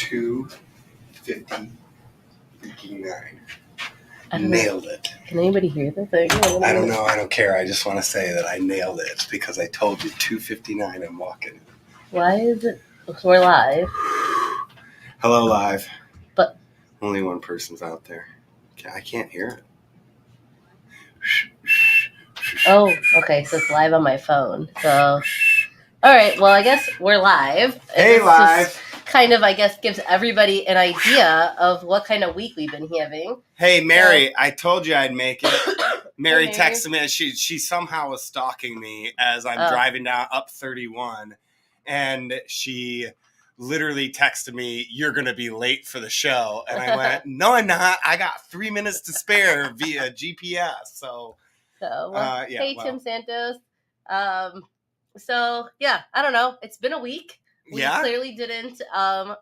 2:59. Nailed it. Can anybody hear the thing? I don't know. I don't care. I just want to say that I nailed it. It's because I told you 2:59. I'm walking. Why is it? We're live. Hello, live. But only one person's out there. I can't hear it. Oh, okay. So it's live on my phone. So, all right. Well, I guess we're live. Hey, live. Kind of, I guess, gives everybody an idea of what kind of week we've been having. Hey, Mary, I told you I'd make it. Mary Hey, texted me. She somehow was stalking me as I'm driving down up 31, and she literally texted me, "You're going to be late for the show." And I went, "No, I'm not. I got 3 minutes to spare via GPS." So hey, Tim Santos. So, yeah, I don't know. It's been a week. We clearly didn't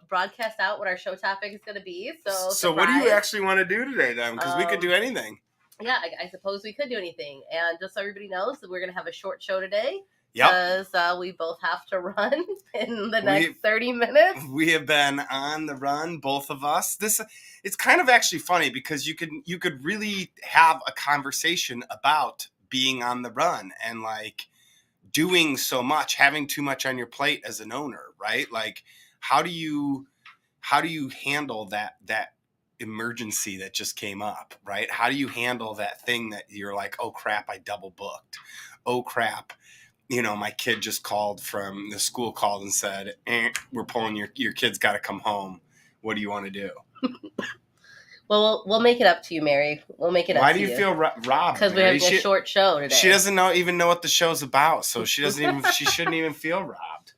broadcast out what our show topic is going to be. So what do you actually want to do today, then? Because we could do anything. Yeah, I suppose we could do anything. And just so everybody knows, that we're going to have a short show today. Yep. Because we both have to run in the next 30 minutes. We have been on the run, both of us. It's kind of actually funny because you could really have a conversation about being on the run and like doing so much, having too much on your plate as an owner, right? Like how do you handle that emergency that just came up, right? How do you handle that thing that you're like, oh crap, I double booked. Oh crap. My kid just called from the school, called and said, we're pulling your kid's got to come home. What do you want to do? Well, we'll make it up to you, Mary. We'll make it up to you. Why do you feel robbed? Because we're having a short show today. She doesn't even know what the show's about, so she shouldn't even feel robbed.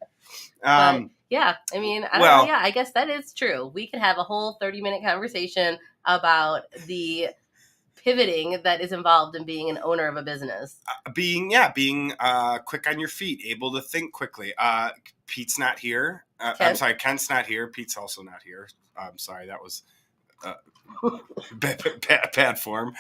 Yeah, I mean, I don't know. Yeah, I guess that is true. We could have a whole 30-minute conversation about the pivoting that is involved in being an owner of a business. Being quick on your feet, able to think quickly. Pete's not here. I'm sorry, Kent's not here. Pete's also not here. I'm sorry, that was bad form.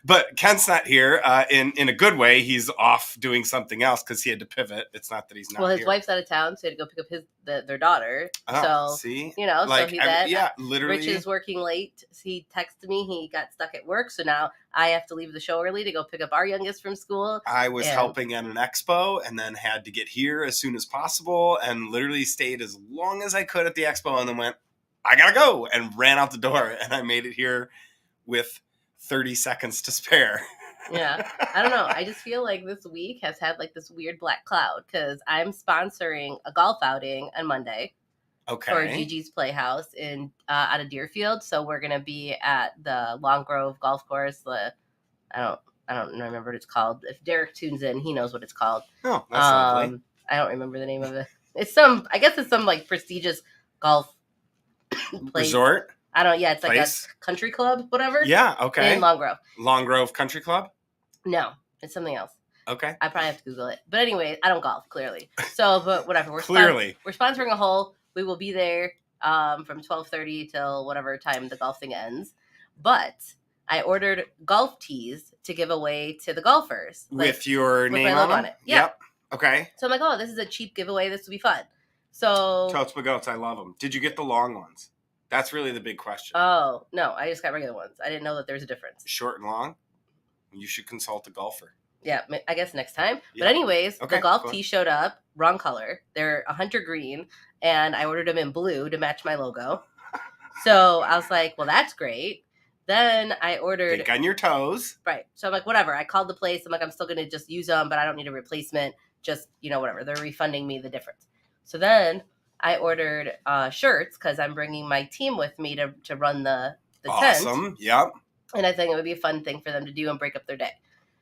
But Kent's not here in a good way. He's off doing something else because he had to pivot. It's not that he's not here. Well, his wife's out of town, so he had to go pick up their daughter. Oh, so, see? So he's literally. Rich is working late. He texted me. He got stuck at work, so now I have to leave the show early to go pick up our youngest from school. I was helping at an expo and then had to get here as soon as possible and literally stayed as long as I could at the expo and then went, I gotta go, and ran out the door, and I made it here with 30 seconds to spare. Yeah, I don't know. I just feel like this week has had like this weird black cloud because I'm sponsoring a golf outing on Monday. Okay. For Gigi's Playhouse out of Deerfield. So we're gonna be at the Long Grove Golf Course. I don't remember what it's called. If Derek tunes in, he knows what it's called. Oh, that's lovely. I don't remember the name of it. It's some like prestigious golf place. Resort? It's like a country club, whatever. Yeah, okay. In Long Grove. Long Grove Country Club? No, it's something else. Okay. I probably have to Google it. But anyway, I don't golf, clearly. So, but whatever. We're sponsoring a hole. We will be there from 12:30 till whatever time the golf thing ends. But I ordered golf tees to give away to the golfers. With your name on it. Yeah. Yep. Okay. So I'm like, this is a cheap giveaway. This will be fun. So Totes but goats, I love them. Did you get the long ones? That's really the big question. Oh, no, I just got regular ones. I didn't know that there's a difference. Short and long? You should consult a golfer. Yeah, I guess next time. Yeah. But anyways, the golf tee showed up, wrong color. They're a hunter green, and I ordered them in blue to match my logo. So I was like, well, that's great. Then I ordered... Think on your toes. Right. So I'm like, whatever. I called the place. I'm like, I'm still going to just use them, but I don't need a replacement. Just, whatever. They're refunding me the difference. So then I ordered shirts because I'm bringing my team with me to run the tent. Awesome. Yep. And I think it would be a fun thing for them to do and break up their day.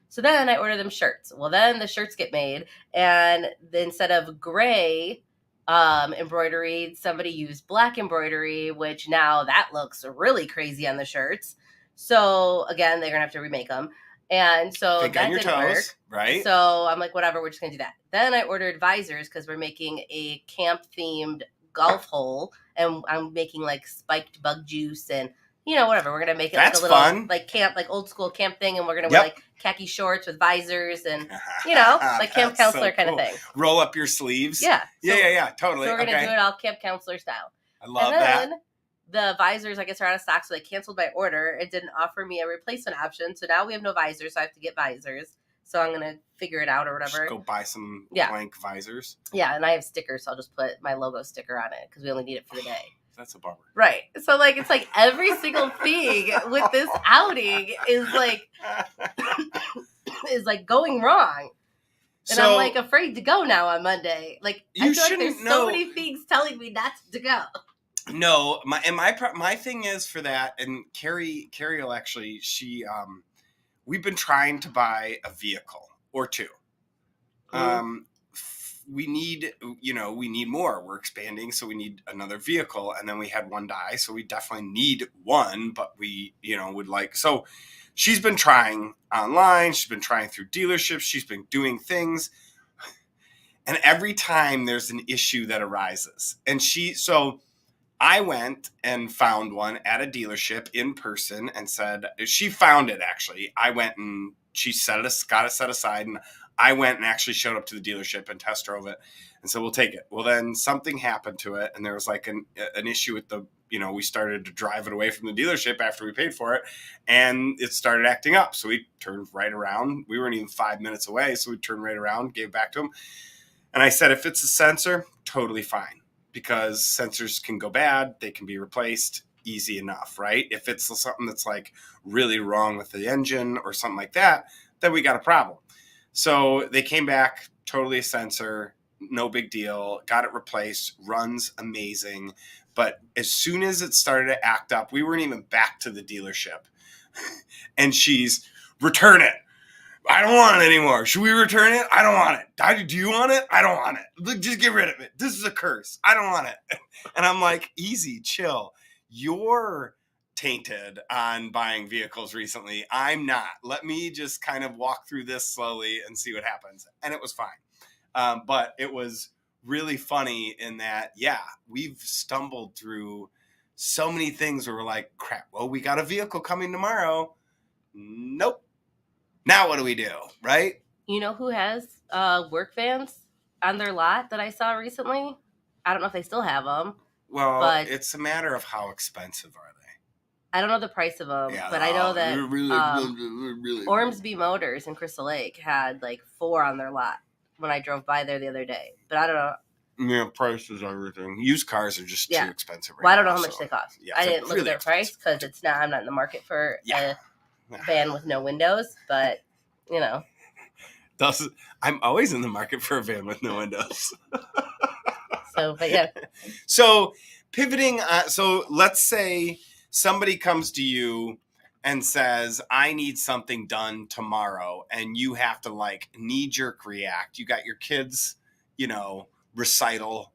So then I ordered them shirts. Well, then the shirts get made, and instead of gray embroidery, somebody used black embroidery, which now that looks really crazy on the shirts. So again, they're gonna have to remake them. And so Think that on your didn't toes, work. Right? So I'm like, whatever, we're just gonna do that. Then I ordered visors because we're making a camp themed golf hole, and I'm making like spiked bug juice and whatever. We're gonna make it like a little fun. Like camp, like old school camp thing, and we're gonna wear like khaki shorts with visors and like camp counselor kind of thing. Roll up your sleeves. Yeah. Yeah, totally. So we're gonna do it all camp counselor style. I love and that. then the visors, I guess, are out of stock, so they canceled my order. It didn't offer me a replacement option, so now we have no visors, so I have to get visors. So I'm going to figure it out or Just whatever. go buy some Yeah. blank visors. Yeah, and I have stickers, so I'll just put my logo sticker on it because we only need it for the day. That's a bummer. Right. So, like, it's like every single thing with this outing is like going wrong. And I'm like afraid to go now on Monday. Like, I feel like there's so many things telling me not to go. No, my thing is for that, and Carrie will actually, we've been trying to buy a vehicle or two. We need more. We're expanding, so we need another vehicle, and then we had one die, so we definitely need one, but we, would like, so she's been trying online, she's been trying through dealerships, she's been doing things, and every time there's an issue that arises, and so I went and found one at a dealership in person and said, she found it actually. I went and she got it set aside, and I went and actually showed up to the dealership and test drove it and said, we'll take it. Well, then something happened to it, and there was like an issue with we started to drive it away from the dealership after we paid for it, and it started acting up. So we turned right around. We weren't even 5 minutes away, so we turned right around, gave it back to him. And I said, if it's a sensor, totally fine. Because sensors can go bad, they can be replaced easy enough, right? If it's something that's like really wrong with the engine or something like that, then we got a problem. So they came back, totally a sensor, no big deal, got it replaced, runs amazing. But as soon as it started to act up, we weren't even back to the dealership. And she's, return it. I don't want it anymore. Should we return it? I don't want it. Do you want it? I don't want it. Just get rid of it. This is a curse. I don't want it. And I'm like, easy, chill. You're tainted on buying vehicles recently. I'm not. Let me just kind of walk through this slowly and see what happens. And it was fine. But it was really funny in that, yeah, we've stumbled through so many things where we're like, crap, well, we got a vehicle coming tomorrow. Nope. Now what do we do, right? You know who has work vans on their lot that I saw recently? I don't know if they still have them. Well, but it's a matter of how expensive are they. I don't know the price of them, but I know that Ormsby Motors in Crystal Lake had like 4 on their lot when I drove by there the other day. But I don't know. Yeah, price is everything. Used cars are just too expensive. Well, I don't know how much they cost. Yeah, I didn't look at their price because I'm not in the market for a van with no windows, but I'm always in the market for a van with no windows. But yeah. So pivoting, so let's say somebody comes to you and says, I need something done tomorrow, and you have to like knee-jerk react. You got your kids, recital.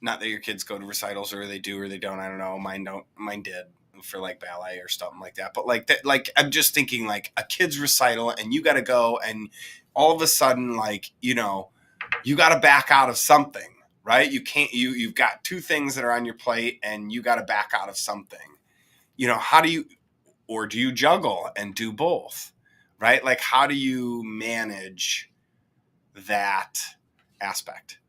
Not that your kids go to recitals, or they do or they don't. I don't know. Mine don't. Mine did for like ballet or something like that. But like that, like I'm just thinking like a kid's recital, and you got to go, and all of a sudden, like you got to back out of something, right? You can't. You've got 2 things that are on your plate, and you got to back out of something. How do you, or do you juggle and do both, right? Like how do you manage that aspect?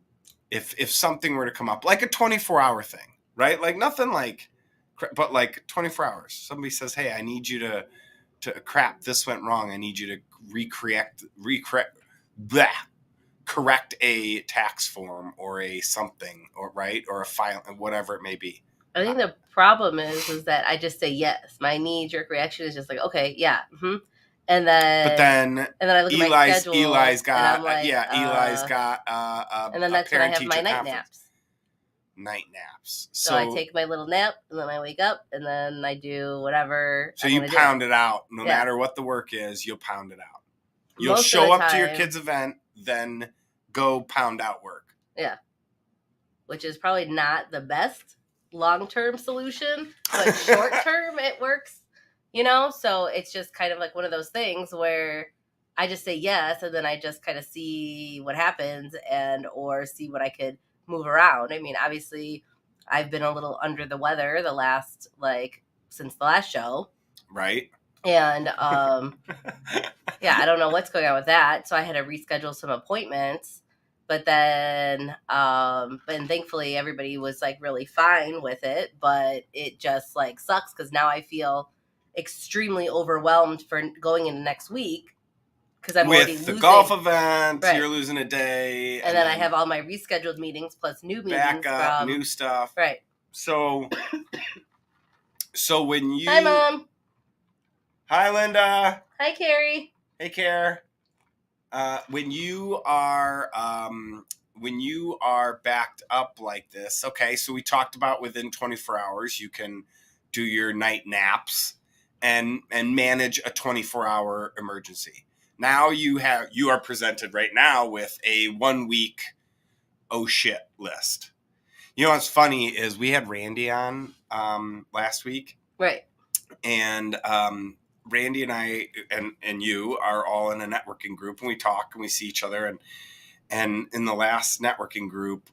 If something were to come up, like a 24-hour thing, right? Like nothing like, but like 24 hours. Somebody says, hey, I need you to crap, this went wrong. I need you to correct a tax form or a something, or right, or a file, whatever it may be. I think the problem is that I just say yes. My knee-jerk reaction is just like, okay, yeah, And then I look at my schedule. Eli's got, and I'm like, Eli's got and then that's when I have my night naps. Night naps. So I take my little nap, and then I wake up, and then I do whatever. So you pound it out. No matter what the work is, you'll pound it out. You'll show up to your kid's event, then go pound out work. Yeah. Which is probably not the best long-term solution, but short-term it works. So it's just kind of like one of those things where I just say yes, and then I just kind of see what happens or see what I could move around. I mean, obviously, I've been a little under the weather since the last show. Right. And, I don't know what's going on with that. So I had to reschedule some appointments. But then, and thankfully everybody was like really fine with it, but it just like sucks because now I feel extremely overwhelmed for going into next week because I'm already With the losing. golf event, Right. You're losing a day. And then I have all my rescheduled meetings plus new meetings backup, from new stuff. Right. So when you... Hi, Mom. Hi, Linda. Hi, Carrie. Hey, Care. When you are backed up like this, okay, so we talked about within 24 hours you can do your night naps and manage a 24-hour emergency. Now you are presented right now with a 1 week oh shit list. You know what's funny is we had Randy on last week. Right. And Randy and I and you are all in a networking group, and we talk and we see each other. And in the last networking group,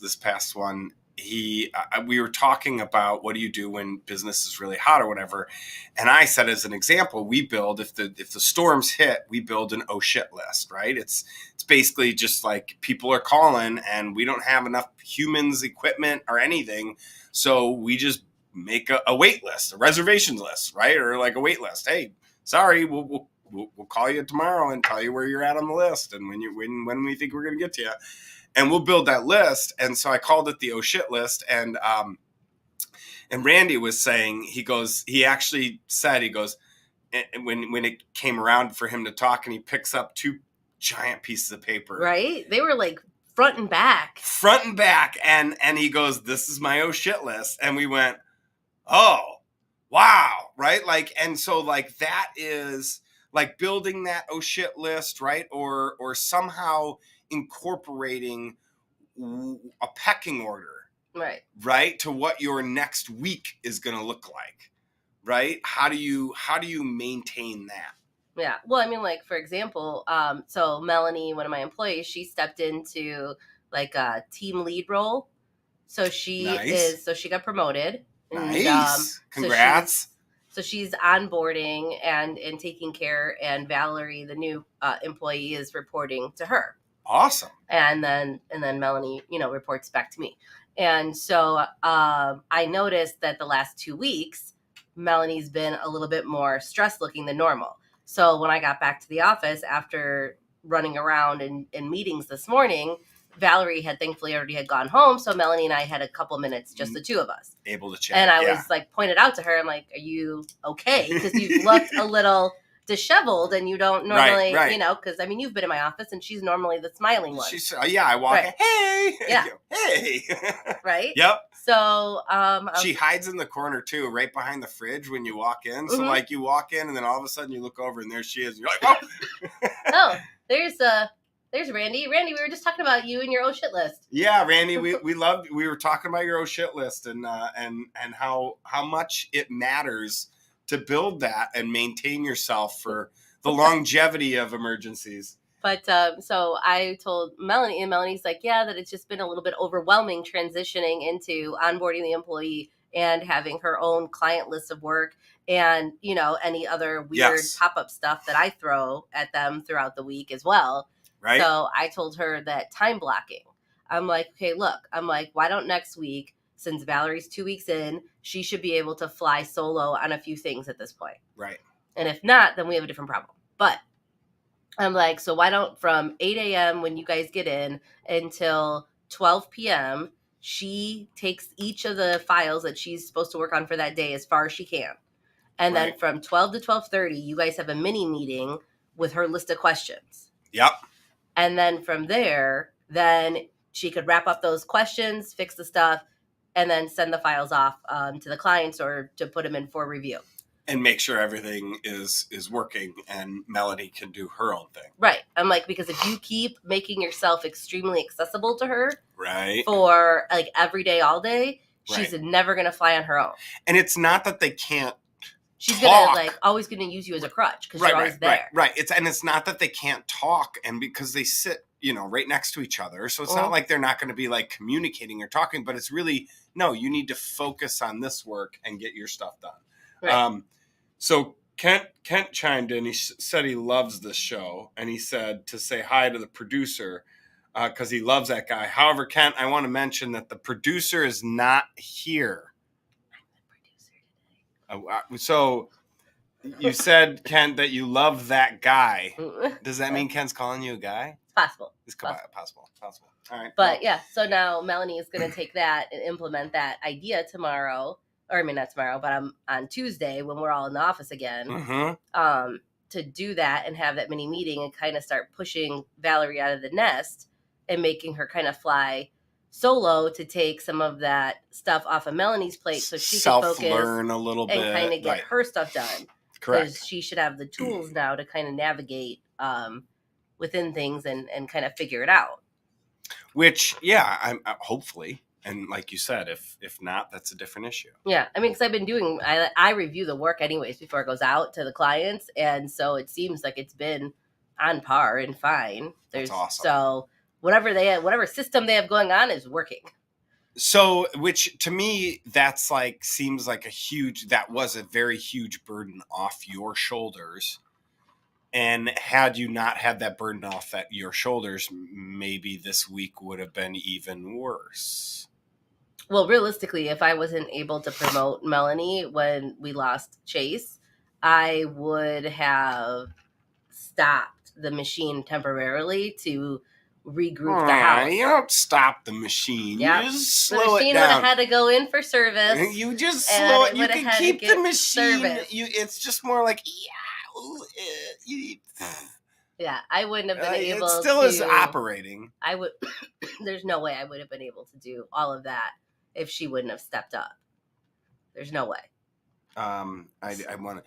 this past one, we were talking about what do you do when business is really hot or whatever. And I said, as an example, we build, if the storms hit, we build an oh shit list, right? It's basically just like people are calling and we don't have enough humans, equipment, or anything, so we just make a wait list, a reservations list, right? Or like a wait list. Hey, sorry, we'll call you tomorrow and tell you where you're at on the list and when we think we're going to get to you, and we'll build that list. And so I called it the oh shit list. And Randy was saying, he actually said, when it came around for him to talk, and he picks up 2 giant pieces of paper, right? They were like front and back, and he goes, this is my oh shit list. And we went, oh wow, right? Like, and so like that is like building that oh shit list, right? Or somehow incorporating a pecking order, right, to what your next week is going to look like, right? How do you maintain that? Yeah. Well, I mean, like, for example, so Melanie, one of my employees, she stepped into like a team lead role. So she got promoted. Nice. And, congrats. So she's onboarding and taking care, and Valerie, the new employee, is reporting to her. Awesome. And then Melanie, reports back to me. And so I noticed that the last 2 weeks, Melanie's been a little bit more stressed looking than normal. So when I got back to the office after running around in meetings this morning, Valerie had thankfully already had gone home. So Melanie and I had a couple minutes, just the two of us, able to chat. And I was like, pointed out to her, I'm like, are you okay? Because you looked a little disheveled, and you don't normally, right. Because I mean, you've been in my office, and she's normally the smiling one. She's I walk in, hey, yeah, hey, right, yep. So she hides in the corner too, right behind the fridge when you walk in. So like you walk in, and then all of a sudden you look over, and there she is. And you're like, oh, oh, there's Randy. Randy, we were just talking about you and your oh shit list. Yeah, Randy, we were talking about your oh shit list and how much it matters to build that and maintain yourself for the longevity of emergencies. But so I told Melanie, and Melanie's like, yeah, that it's just been a little bit overwhelming transitioning into onboarding the employee and having her own client list of work and, any other weird pop-up stuff that I throw at them throughout the week as well. Right. So I told her that time blocking. I'm like, okay, look, why don't next week, since Valerie's 2 weeks in, she should be able to fly solo on a few things at this point. Right. And if not, then we have a different problem. But I'm like, so why don't from 8 a.m. when you guys get in until 12 p.m., she takes each of the files that she's supposed to work on for that day as far as she can. And then from 12 to 12:30, you guys have a mini meeting with her list of questions. Yep. And then from there, then she could wrap up those questions, fix the stuff, and then send the files off to the clients or to put them in for review. And make sure everything is working and Melanie can do her own thing. Right. I'm like, because if you keep making yourself extremely accessible to her for like every day, all day, she's never going to fly on her own. And it's not that they can't. She's gonna always gonna use you as a crutch because you're always there. Right. It's not that they can't talk, and because they sit, right next to each other. So it's not like they're not going to be like communicating or talking, but it's really no. You need to focus on this work and get your stuff done. Right. So Kent chimed in. He said he loves this show, and he said to say hi to the producer. because he loves that guy. However, Kent, I want to mention that the producer is not here. So you said, Kent, that you love that guy. Does that mean Kent's calling you a guy? It's possible. It's possible. All right. But yeah, so now Melanie is going to take that and implement that idea tomorrow. Or I mean, not tomorrow, but on Tuesday when we're all in the office again. Mm-hmm. To do that and have that mini meeting and kind of start pushing Valerie out of the nest and making her kind of fly solo to take some of that stuff off of Melanie's plate so she can focus, self-learn a little bit, and kind of get her stuff done. Correct. Because she should have the tools now to kind of navigate within things and kind of figure it out. Which, yeah, I'm hopefully. And like you said, if not, that's a different issue. Yeah, I mean, because I've been doing, I review the work anyways before it goes out to the clients, and so it seems like it's been on par and fine. That's awesome. So whatever system they have going on is working. So, which to me, that's like seems like that was a very huge burden off your shoulders. And had you not had that burden off your shoulders, maybe this week would have been even worse. Well, realistically, if I wasn't able to promote Melanie when we lost Chase, I would have stopped the machine temporarily to regroup the house. You don't stop the machine. Yep. You just slow the machine it down. would have had to go in for service. You just slow it. You can keep the machine. Service. It's just more like, yeah, I wouldn't have been able to. It still is operating. I would. There's no way I would have been able to do all of that if she wouldn't have stepped up. There's no way. I want to.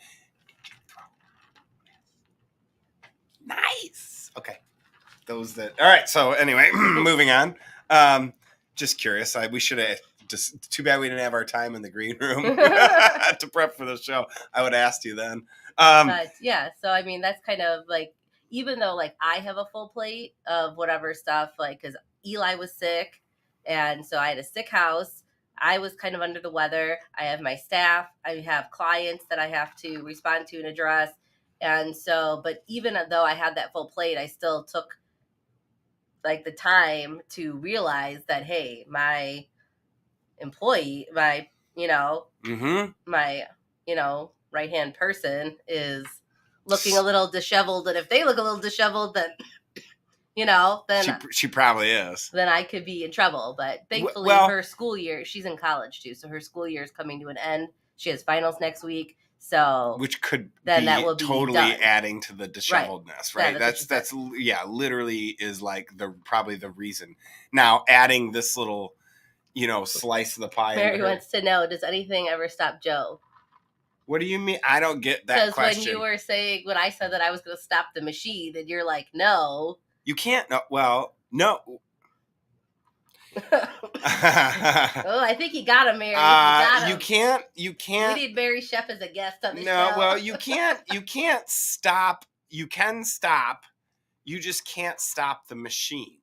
Nice. Okay. All right. So anyway, moving on. Just curious. We should have. Just too bad we didn't have our time in the green room to prep for the show. I would have asked you then. But yeah, so I mean, that's kind of like, even though like I have a full plate of whatever stuff, like because Eli was sick, and so I had a sick house. I was kind of under the weather. I have my staff. I have clients that I have to respond to and address. And so, but even though I had that full plate, I still took like the time to realize that, hey, my employee, my right-hand person is looking a little disheveled. And if they look a little disheveled, then then she probably is. Then I could be in trouble. But thankfully, her school year, she's in college too, so her school year is coming to an end. She has finals next week, so which could then be that will be totally done. Adding to the disheveledness, right? Yeah, that's literally is like probably the reason. Now adding this little, slice of the pie. Mary wants to know: does anything ever stop Joe? What do you mean? I don't get that question. Because when you were saying, when I said that I was going to stop the machine, and you're like, no. You can't. No, well, no. Oh, I think you got him, Mary. You can't. We need Mary Shep as a guest on the show. No, well, you can't stop. You can stop. You just can't stop the machine.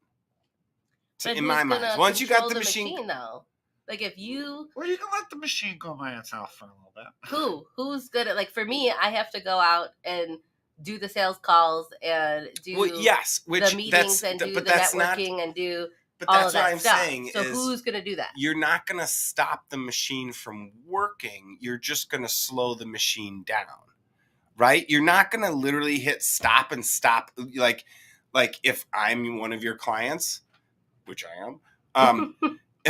In my mind, once you got the machine, though. Like if you... Well, you can let the machine go by itself for a little bit. Who's good at... Like for me, I have to go out and do the sales calls and do the meetings and do the networking and do all of that stuff. Saying so who's going to do that? You're not going to stop the machine from working. You're just going to slow the machine down, right? You're not going to literally hit stop and stop. Like if I'm one of your clients, which I am,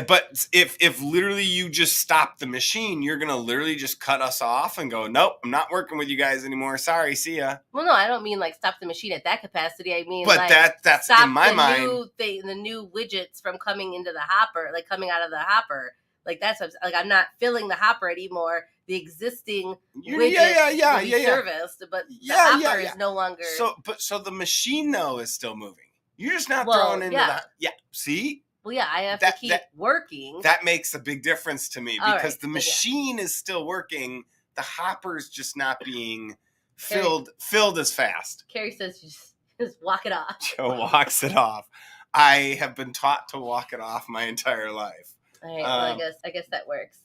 but if literally you just stop the machine, you're going to literally just cut us off and go, nope, I'm not working with you guys anymore. Sorry, see ya. Well, no, I don't mean like stop the machine at that capacity. I mean, but like that's stop in my mind. the new widgets from coming into the hopper, like coming out of the hopper. Like that's like I'm not filling the hopper anymore. The existing widgets will be serviced, but the hopper is no longer. So the machine though is still moving. You're just not throwing into the see. Well, yeah, I have to keep working. That makes a big difference to me because the machine is still working. The hopper's just not being filled as fast. Carrie says just walk it off. Joe walks it off. I have been taught to walk it off my entire life. All right, well, I guess that works.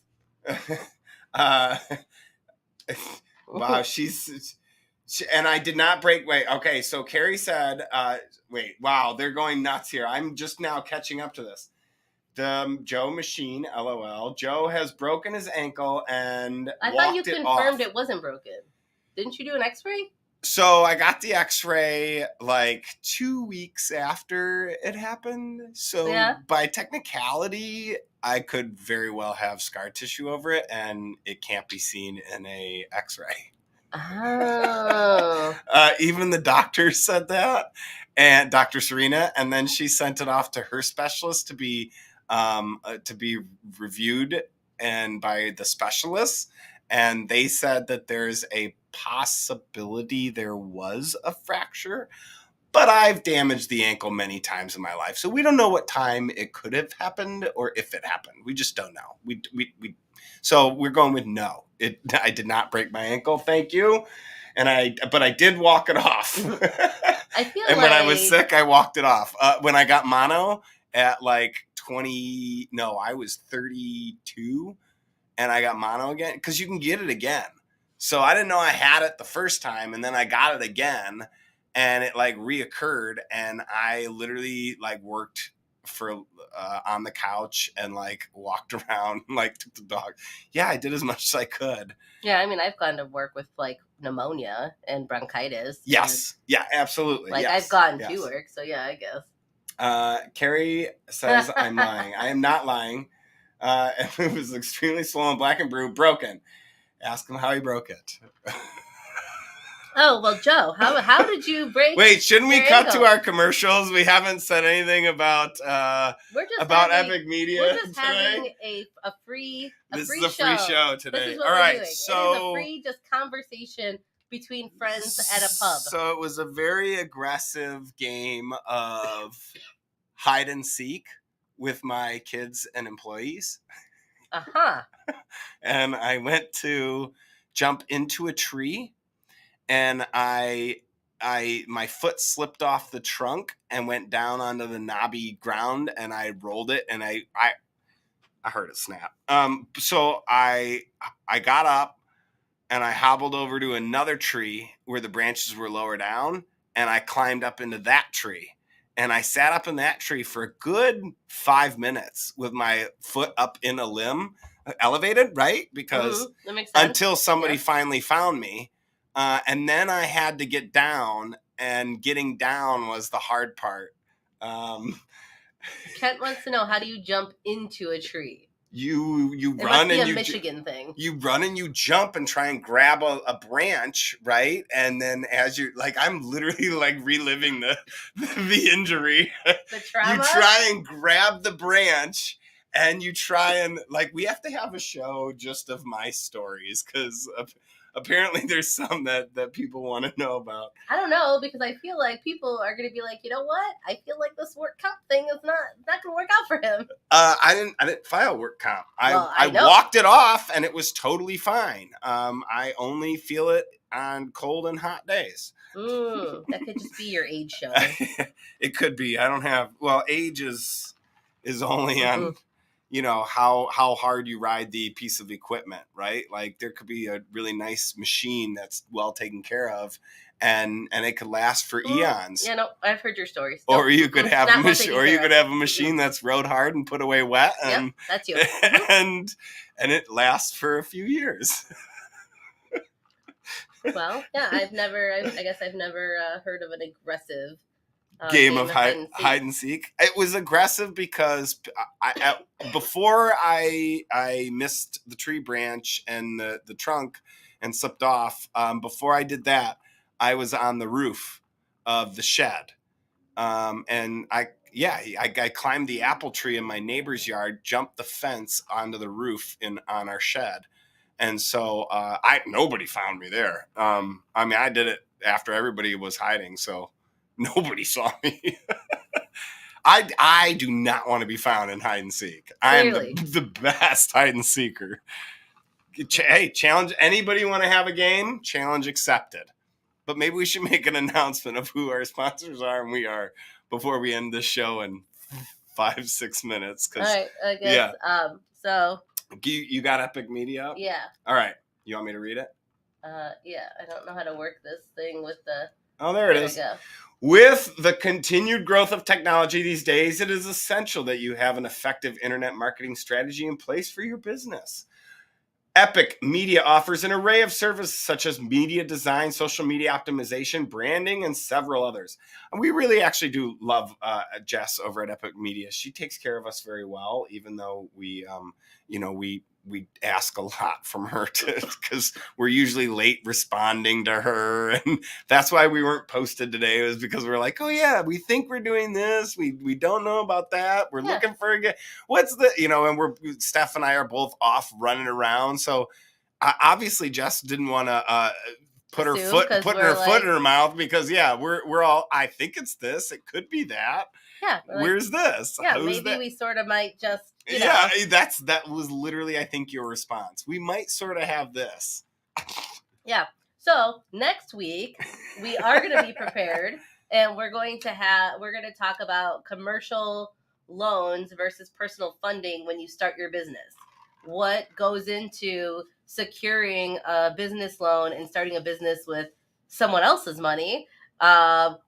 Wow, she's And I did not break. Wait, okay. So Carrie said, wait, wow, they're going nuts here. I'm just now catching up to this. The Joe machine, LOL. Joe has broken his ankle and I walked thought you it confirmed off. it wasn't broken. Didn't you do an X-ray? So I got the X-ray like 2 weeks after it happened. So Yeah. by technicality, I could very well have scar tissue over it, and it can't be seen in a X-ray. Oh. Even the doctor said that, and Dr. Serena, and then she sent it off to her specialist to be reviewed and by the specialists, and they said that there's a possibility there was a fracture, but I've damaged the ankle many times in my life, so we don't know what time it could have happened or if it happened. We just don't know. So we're going with no. I did not break my ankle. Thank you. But I did walk it off. I feel and like when I was sick, I walked it off. When I got mono at like 20, no, I was 32, and I got mono again because you can get it again. So I didn't know I had it the first time, and then I got it again, and it like reoccurred, and I literally like worked for on the couch and like walked around, like took the dog. Yeah, I did as much as I could. Yeah, I mean, I've gone to work with like pneumonia and bronchitis. Yes. Yeah, absolutely. Like yes. I've gone yes. to work, so yeah, I guess. Carrie says I'm lying. I am not lying. It was extremely swollen, black and blue, broken. Ask him how he broke it. Oh, well, Joe, how did you break? Wait, shouldn't we cut ankle? to our commercials? We haven't said anything about Epic Media. We're just today. having a free This free is a free show today. This is what All we're right, doing. so it is a free just conversation between friends at a pub. So it was a very aggressive game of hide and seek with my kids and employees. Uh-huh. And I went to jump into a tree, and my foot slipped off the trunk and went down onto the knobby ground, and I rolled it, and I heard it snap. So I got up and I hobbled over to another tree where the branches were lower down, and I climbed up into that tree. And I sat up in that tree for a good 5 minutes with my foot up in a limb, elevated, right? Because that makes sense. Until somebody finally found me. And then I had to get down, and getting down was the hard part. Kent wants to know, how do you jump into a tree? You it run must be and a you Michigan thing. You run and you jump and try and grab a branch, right? And then as you're like, I'm literally like reliving the injury. The trauma. You try and grab the branch, and you try and like, we have to have a show just of my stories, because apparently there's some that people want to know about. I don't know, because I feel like people are going to be like, you know what? I feel like this work comp thing is not going to work out for him. I didn't file work comp. I walked it off, and it was totally fine. I only feel it on cold and hot days. That could just be your age show. It could be. I don't have. Well, age is only on. You know how hard you ride the piece of equipment, right? Like there could be a really nice machine that's well taken care of, and it could last for eons. Yeah, no, I've heard your stories. Or you could have a machine, machine that's rode hard and put away wet, and that's you. and it lasts for a few years. Well, yeah, I guess I've never heard of an aggressive game of hide and seek. It was aggressive because before I missed the tree branch and the trunk and slipped off. Before I did that, I was on the roof of the shed, and I climbed the apple tree in my neighbor's yard, jumped the fence onto the roof on our shed, and so nobody found me there. I mean, I did it after everybody was hiding, so. Nobody saw me. I do not want to be found in hide and seek. I am the best hide and seeker. Hey, challenge. Anybody want to have a game? Challenge accepted. But maybe we should make an announcement of who our sponsors are and we are before we end this show in 5-6 minutes. All right, I guess. Yeah. So you got Epic Media up? Yeah. All right. You want me to read it? Yeah, I don't know how to work this thing with the. Oh, there it is. Go. With the continued growth of technology these days, it is essential that you have an effective internet marketing strategy in place for your business. Epic Media offers an array of services such as media design, social media optimization, branding, and several others. And we really actually do love Jess over at Epic Media. She takes care of us very well, even though we ask a lot from her because we're usually late responding to her, and that's why we weren't posted today. It was because we're like, oh yeah, we think we're doing this, we don't know about that, we're looking for what's the and Steph and I are both off running around, so obviously Jess didn't want to put her foot in her mouth because we're all, I think it's this, it could be that. Yeah. Where's this? Yeah, maybe we sort of might just. That was literally, I think, your response. We might sort of have this. Yeah. So next week we are going to be prepared, and we're going to talk about commercial loans versus personal funding when you start your business. What goes into securing a business loan and starting a business with someone else's money?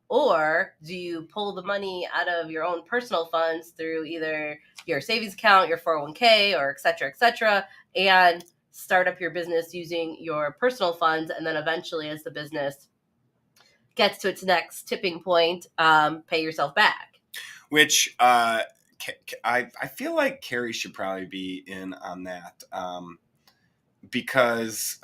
Or do you pull the money out of your own personal funds through either your savings account, your 401k, or et cetera, and start up your business using your personal funds, and then eventually, as the business gets to its next tipping point, pay yourself back? Which I feel like Carrie should probably be in on that, because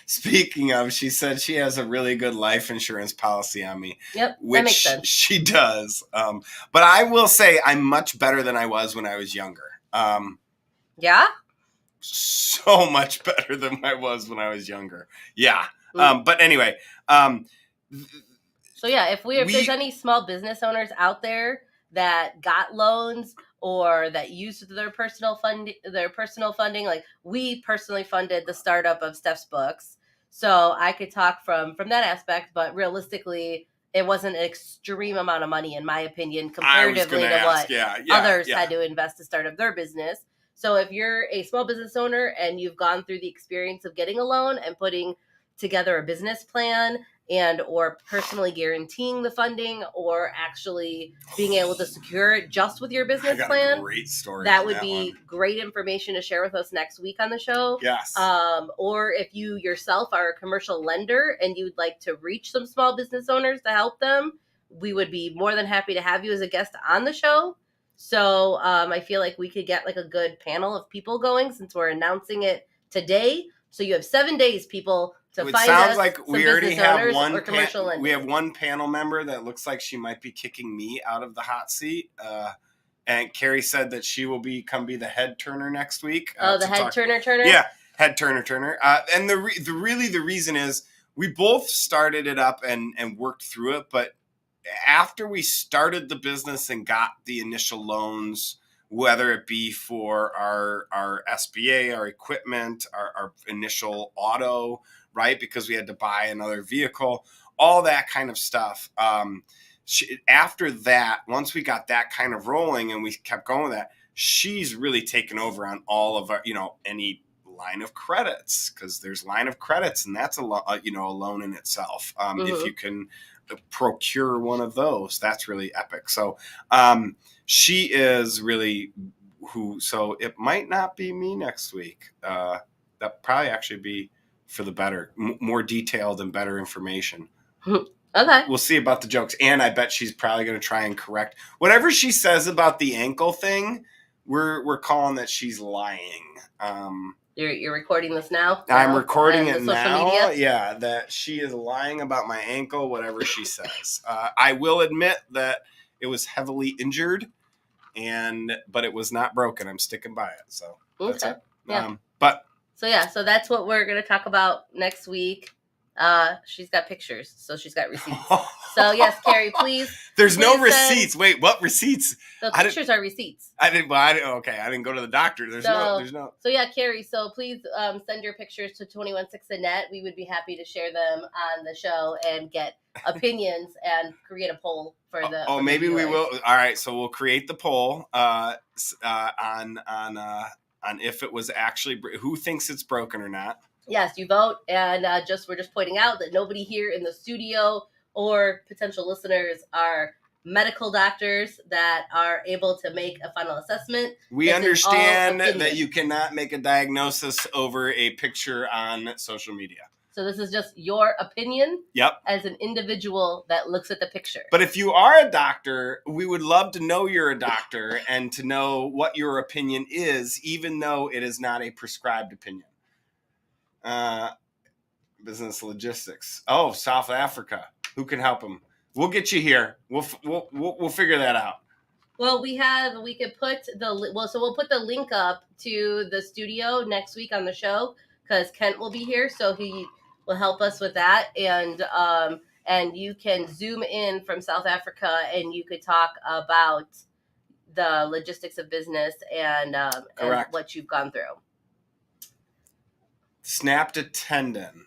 speaking of, she said she has a really good life insurance policy on me. Yep, which that makes sense. She does. But I will say I'm much better than I was when I was younger. Yeah? So much better than I was when I was younger. Yeah. But anyway. So yeah, if there's any small business owners out there that got loans or that used their personal funding, like we personally funded the startup of Steph's books. So I could talk from that aspect, but realistically, it wasn't an extreme amount of money, in my opinion, comparatively to what others had to invest to start up their business. So if you're a small business owner and you've gone through the experience of getting a loan and putting together a business plan and or personally guaranteeing the funding or actually being able to secure it just with your business plan, great story, that would be great information to share with us next week on the show. Yes. Or if you yourself are a commercial lender and you'd like to reach some small business owners to help them, we would be more than happy to have you as a guest on the show. So I feel like we could get like a good panel of people going since we're announcing it today. So you have 7 days, people, to find us. It sounds like we already have one we have one panel member that looks like she might be kicking me out of the hot seat. And Carrie said that she will be the head turner next week. The head turner? Yeah, head turner. And the reason is we both started it up and worked through it, but after we started the business and got the initial loans, whether it be for our SBA, our equipment, our initial auto, right? Because we had to buy another vehicle, all that kind of stuff. After that, once we got that kind of rolling and we kept going with that, she's really taken over on all of our, any line of credits, because there's line of credits and that's a loan in itself. If you can procure one of those, that's really epic. So she is really so it might not be me next week. That probably actually be for the better, more detailed and better information. Okay. We'll see about the jokes. And I bet she's probably going to try and correct whatever she says about the ankle thing. We're calling that she's lying. You're recording this now? I'm recording it now. Media? Yeah, that she is lying about my ankle, whatever she says. I will admit that it was heavily injured, but it was not broken. I'm sticking by it. So that's it. Yeah. So that's what we're going to talk about next week. She's got pictures, so she's got receipts. So yes, Carrie, please. There's no receipts. Wait, what receipts? The pictures are receipts. I didn't go to the doctor. There's no. So yeah, Carrie. So please send your pictures to 216net. We would be happy to share them on the show and get opinions and create a poll for the. Maybe we will. All right, so we'll create the poll on if it was actually who thinks it's broken or not. Yes, you vote, and we're just pointing out that nobody here in the studio or potential listeners are medical doctors that are able to make a final assessment. We understand that you cannot make a diagnosis over a picture on social media. So this is just your opinion. Yep. As an individual that looks at the picture. But if you are a doctor, we would love to know you're a doctor and to know what your opinion is, even though it is not a prescribed opinion. Business logistics. Oh, South Africa. Who can help them? We'll get you here. We'll figure that out. Well, we'll put the link up to the studio next week on the show because Kent will be here, so he will help us with that, and you can zoom in from South Africa and you could talk about the logistics of business and what you've gone through. Snapped a tendon.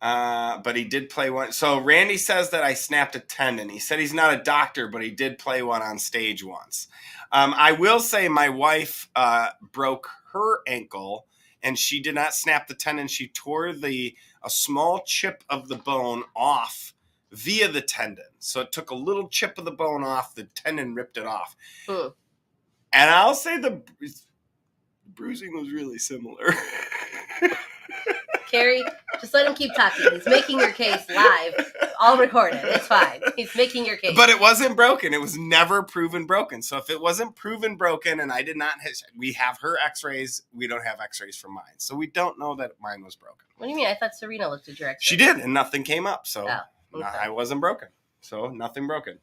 But he did play one. So Randy says that I snapped a tendon. He said he's not a doctor, but he did play one on stage once. I will say my wife broke her ankle, and she did not snap the tendon. She tore a small chip of the bone off via the tendon. So it took a little chip of the bone off. The tendon ripped it off. And I'll say the bruising was really similar. Carrie, just let him keep talking. He's making your case live. All recorded. It's fine. He's making your case. But it wasn't broken. It was never proven broken. So if it wasn't proven broken and I did not we have her x-rays, we don't have x-rays from mine. So we don't know that mine was broken. What do you mean? I thought Serena looked at your x-rays. She did, and nothing came up. So I wasn't broken. So nothing broken.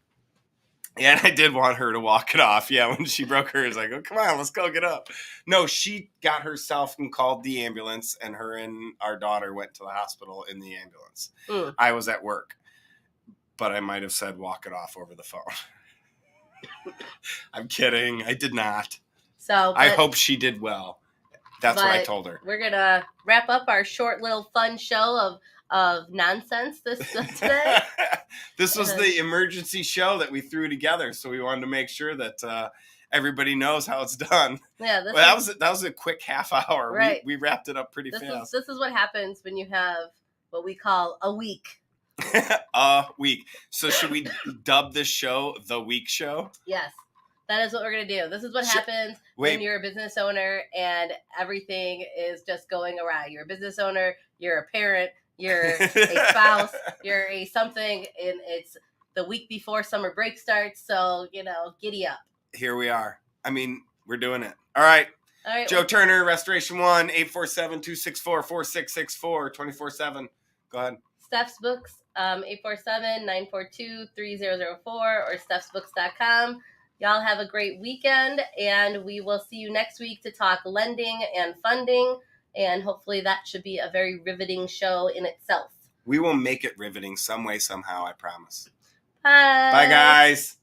Yeah, and I did want her to walk it off. Yeah, when she broke hers, like, oh, come on, let's go get up. No, she got herself and called the ambulance, and her and our daughter went to the hospital in the ambulance. I was at work, but I might have said walk it off over the phone. I'm kidding. I did not. I hope she did well. That's what I told her. We're going to wrap up our short little fun show of nonsense today. This was the emergency show that we threw together, so we wanted to make sure that everybody knows how it's done. Yeah, that was a quick half hour. Right. We wrapped it up pretty fast. This is what happens when you have what we call a week. A week. So should we dub this show the Week Show? Yes. That is what we're going to do. This is what happens when you're a business owner and everything is just going awry. You're a business owner, you're a parent, you're a spouse, you're a something, and it's the week before summer break starts, so, giddy up. Here we are. I mean, we're doing it. All right. Joe Turner, Restoration 1, 847-264-4664, 24/7. Go ahead. Steph's Books, 847-942-3004 or stephsbooks.com. Y'all have a great weekend, and we will see you next week to talk lending and funding, and hopefully that should be a very riveting show in itself. We will make it riveting some way, somehow, I promise. Bye. Bye, guys.